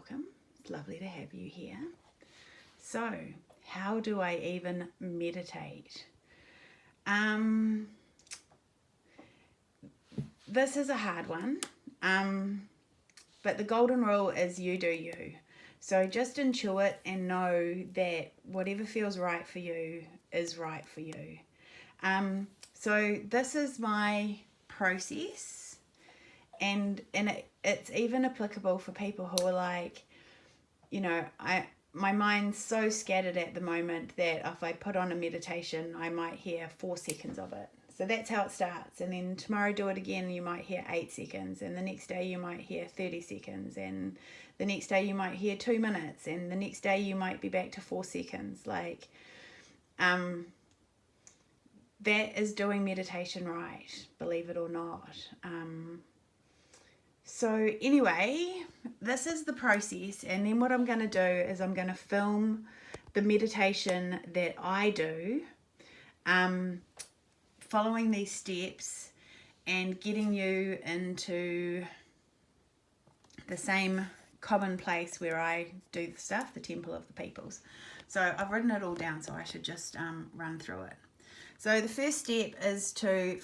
welcome. It's lovely to have you here. So, how do I even meditate? This is a hard one, but the golden rule is you do you. So just intuit and know that whatever feels right for you is right for you. So this is my process, and it's even applicable for people who are like, you know, my mind's so scattered at the moment that if I put on a meditation, I might hear 4 seconds of it. So that's how it starts. And then tomorrow do it again, you might hear 8 seconds. And the next day you might hear 30 seconds. And the next day you might hear 2 minutes. And the next day you might be back to 4 seconds. Like, that is doing meditation right, believe it or not. So anyway, this is the process, and then what I'm going to do is I'm going to film the meditation that I do, following these steps and getting you into the same common place where I do the stuff, the Temple of the Peoples. So I've written it all down, so I should just run through it. So the first step is to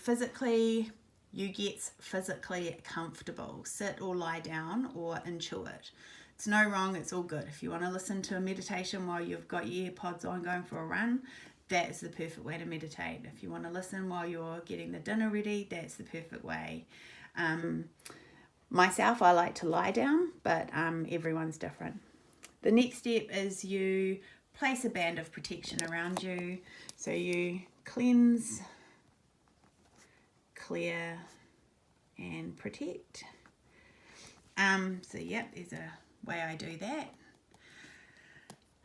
you get physically comfortable. Sit or lie down or intuit. It's no wrong, it's all good. If you want to listen to a meditation while you've got your AirPods on going for a run, that's the perfect way to meditate. If you want to listen while you're getting the dinner ready, that's the perfect way. Myself, I like to lie down, but everyone's different. The next step is you place a band of protection around you. So you cleanse, clear, and protect. So yep, there's a way I do that.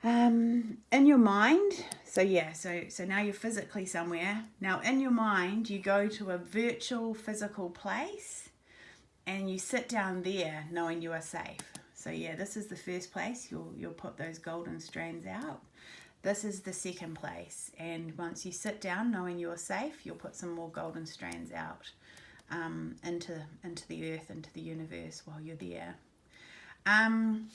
In your mind, so now you're physically somewhere. Now in your mind, you go to a virtual physical place and you sit down there knowing you are safe. So yeah, this is the first place. You'll put those golden strands out. This is the second place, and once you sit down knowing you're safe, you'll put some more golden strands out into the earth, into the universe while you're there. Then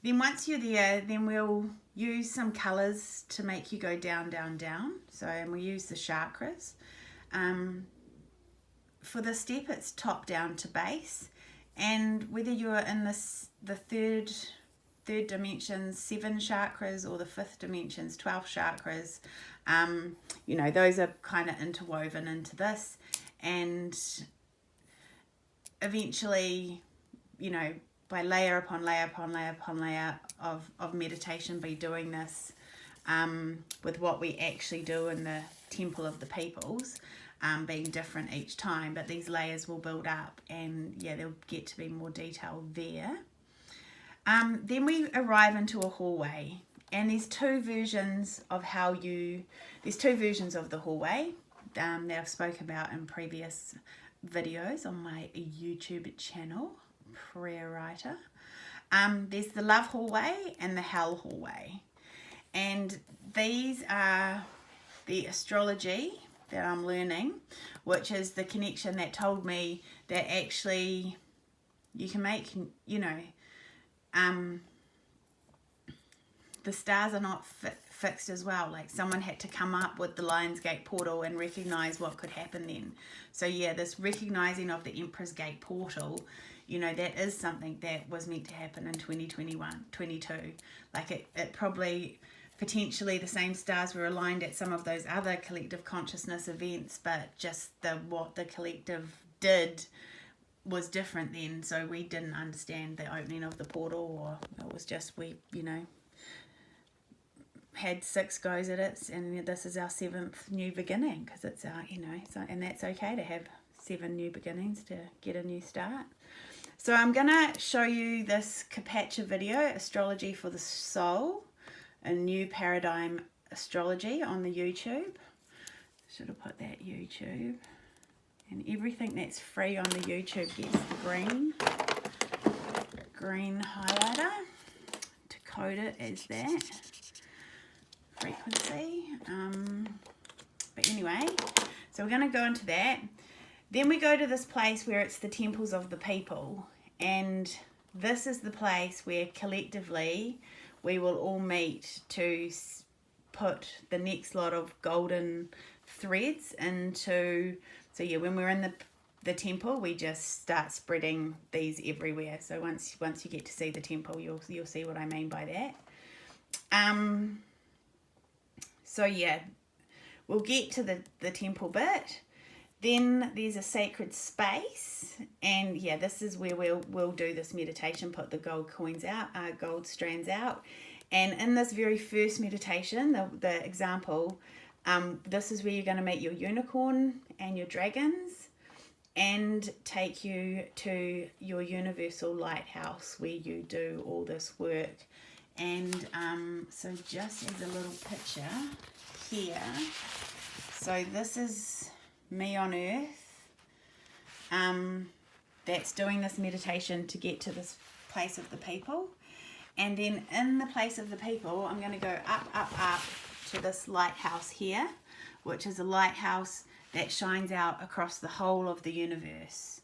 once you're there, then we'll use some colours to make you go down, down, down. So, and we use the chakras. For this step, it's top down to base, and whether you're in the third dimensions, 7 chakras, or the 5th dimensions, 12 chakras, you know, those are kind of interwoven into this, and eventually, you know, by layer upon layer upon layer upon layer of meditation, be doing this with what we actually do in the Temple of the Peoples, being different each time, but these layers will build up, and yeah, there'll get to be more detail there. Then we arrive into a hallway, and there's 2 versions of there's 2 versions of the hallway that I've spoken about in previous videos on my YouTube channel, Prayer Writer. There's the love hallway and the hell hallway, and these are the astrology that I'm learning, which is the connection that told me that actually you can make, you know, the stars are not fixed as well. Like, someone had to come up with the Lion's Gate portal and recognize what could happen then. So yeah, this recognizing of the Emperor's Gate portal, you know, that is something that was meant to happen in 2021, 22. Like it probably, potentially the same stars were aligned at some of those other collective consciousness events, but just what the collective did was different then, so we didn't understand the opening of the portal, or it was just we, you know, had 6 goes at it, and this is our 7th new beginning, because it's our, you know, so, and that's okay to have 7 new beginnings to get a new start. So I'm gonna show you this Kapatcha video, Astrology for the Soul, a new paradigm astrology, on the YouTube. Should have put that YouTube. And everything that's free on the YouTube gets the green highlighter to code it as that frequency. But anyway, so we're going to go into that. Then we go to this place where it's the temples of the people, and this is the place where collectively we will all meet to put the next lot of golden threads into. So yeah, when we're in the temple, we just start spreading these everywhere. So once you get to see the temple, you'll see what I mean by that. So yeah, we'll get to the temple bit. Then there's a sacred space, and yeah, this is where we'll do this meditation, put the gold coins out, gold strands out. And in this very first meditation, the example, this is where you're going to meet your unicorn and your dragons, and take you to your universal lighthouse where you do all this work. And so just as a little picture here, so this is me on earth, that's doing this meditation to get to this place of the people. And then in the place of the people, I'm going to go up to this lighthouse here, which is a lighthouse that shines out across the whole of the universe.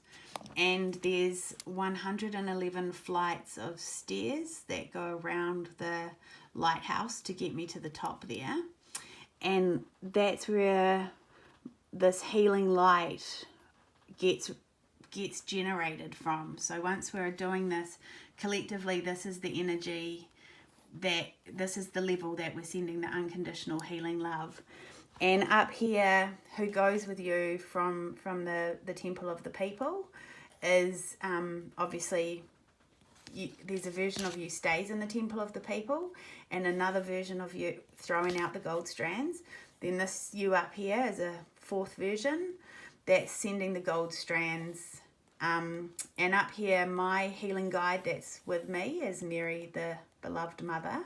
And there's 111 flights of stairs that go around the lighthouse to get me to the top there. And that's where this healing light gets generated from. So once we're doing this collectively, this is the energy, this is the level that we're sending the unconditional healing love. And up here, who goes with you from the temple of the people is obviously there's a version of you stays in the temple of the people, and another version of you throwing out the gold strands. Then this you up here is a fourth version that's sending the gold strands. And up here, my healing guide that's with me is Mary, the beloved mother.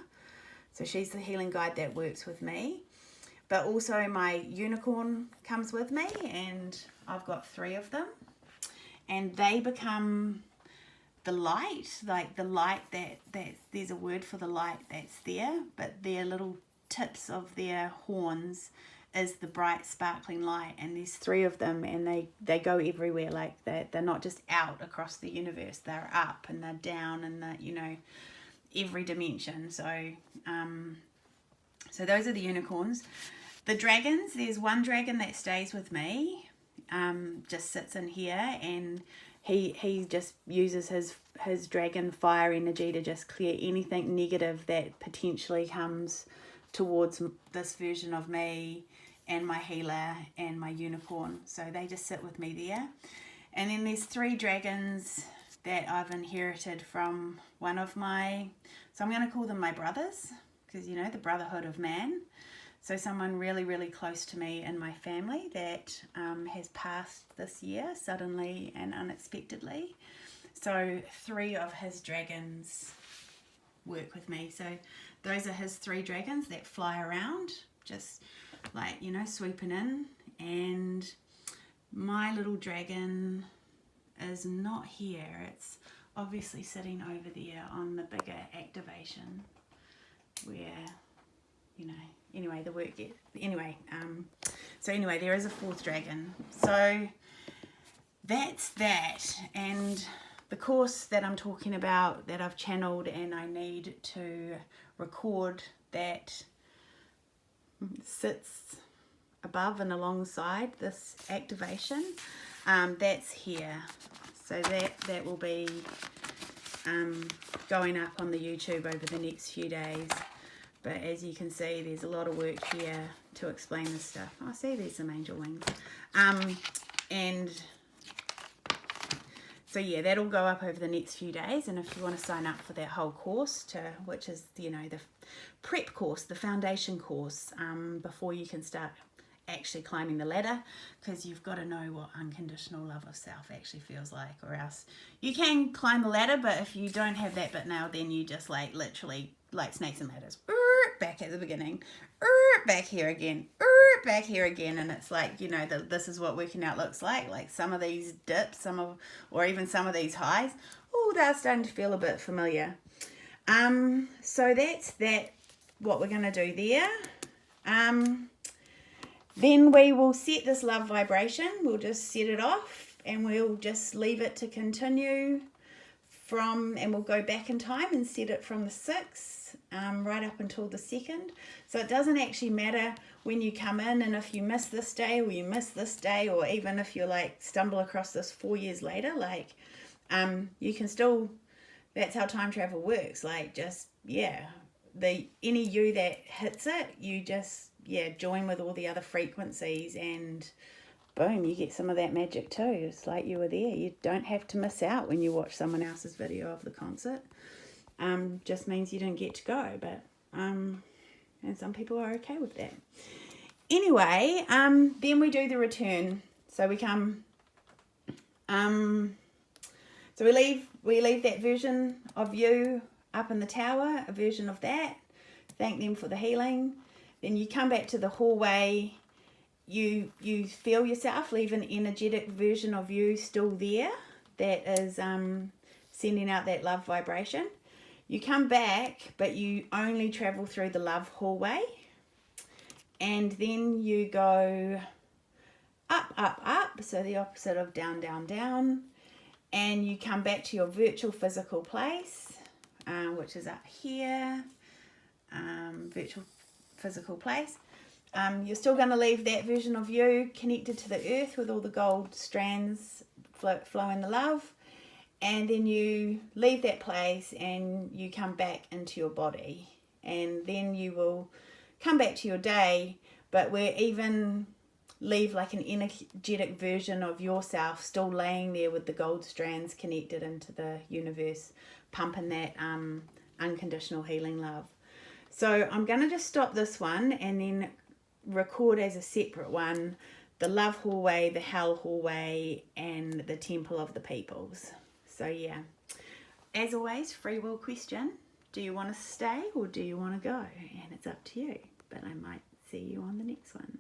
So she's the healing guide that works with me. But also my unicorn comes with me, and I've got 3 of them. And they become the light, like the light that there's a word for the light that's there, but their little tips of their horns is the bright sparkling light. And there's 3 of them, and they go everywhere. Like they're not just out across the universe, they're up and they're down and they're, every dimension. So so those are the unicorns. The dragons, there's one dragon that stays with me, just sits in here, and he just uses his dragon fire energy to just clear anything negative that potentially comes towards this version of me and my healer and my unicorn. So they just sit with me there. And then there's 3 dragons that I've inherited from one of my, so I'm going to call them my brothers, because the brotherhood of man. So someone really, really close to me in my family that has passed this year suddenly and unexpectedly. So 3 of his dragons work with me. So those are his 3 dragons that fly around, just like, swooping in. And my little dragon is not here. It's obviously sitting over there on the bigger activation where, anyway, the work gets, so anyway, there is a 4th dragon. So that's that. And the course that I'm talking about, that I've channeled and I need to record, that sits above and alongside this activation, that's here. So that will be going up on the YouTube over the next few days. But as you can see, there's a lot of work here to explain this stuff. Oh, see, there's some angel wings. And so yeah, that'll go up over the next few days. And if you want to sign up for that whole course, which is the prep course, the foundation course, before you can start actually climbing the ladder, because you've got to know what unconditional love of self actually feels like, or else you can climb the ladder, but if you don't have that bit now, then you just literally like snakes and ladders, back at the beginning, back here again, back here again, and it's like, this is what working out looks like some of these dips, or even some of these highs, they're starting to feel a bit familiar. So that's that, what we're going to do there. Then we will set this love vibration. We'll just set it off, and we'll just leave it to continue and we'll go back in time and set it from the 6th right up until the 2nd. So it doesn't actually matter when you come in, and if you miss this day or you miss this day, or even if you like stumble across this 4 years later, like you can still, that's how time travel works. Like, just, yeah, any you that hits it, you just, yeah, join with all the other frequencies, and boom, you get some of that magic too. It's like you were there. You don't have to miss out when you watch someone else's video of the concert. Just means you didn't get to go, but and some people are okay with that. Anyway, then we do the return. So we come, so we leave that version of you up in the tower, a version of that. Thank them for the healing. Then you come back to the hallway. You feel yourself, leave an energetic version of you still there that is sending out that love vibration. You come back, but you only travel through the love hallway, and then you go up, up, up, so the opposite of down, down, down, and you come back to your virtual physical place, which is up here, virtual physical place. You're still going to leave that version of you connected to the earth with all the gold strands flowing the love, and then you leave that place and you come back into your body, and then you will come back to your day, but we even leave like an energetic version of yourself still laying there with the gold strands connected into the universe, pumping that unconditional healing love. So I'm going to just stop this one and then record as a separate one the love hallway, the hell hallway, and the temple of the peoples. So yeah, as always, free will question: do you want to stay or do you want to go? And it's up to you, but I might see you on the next one.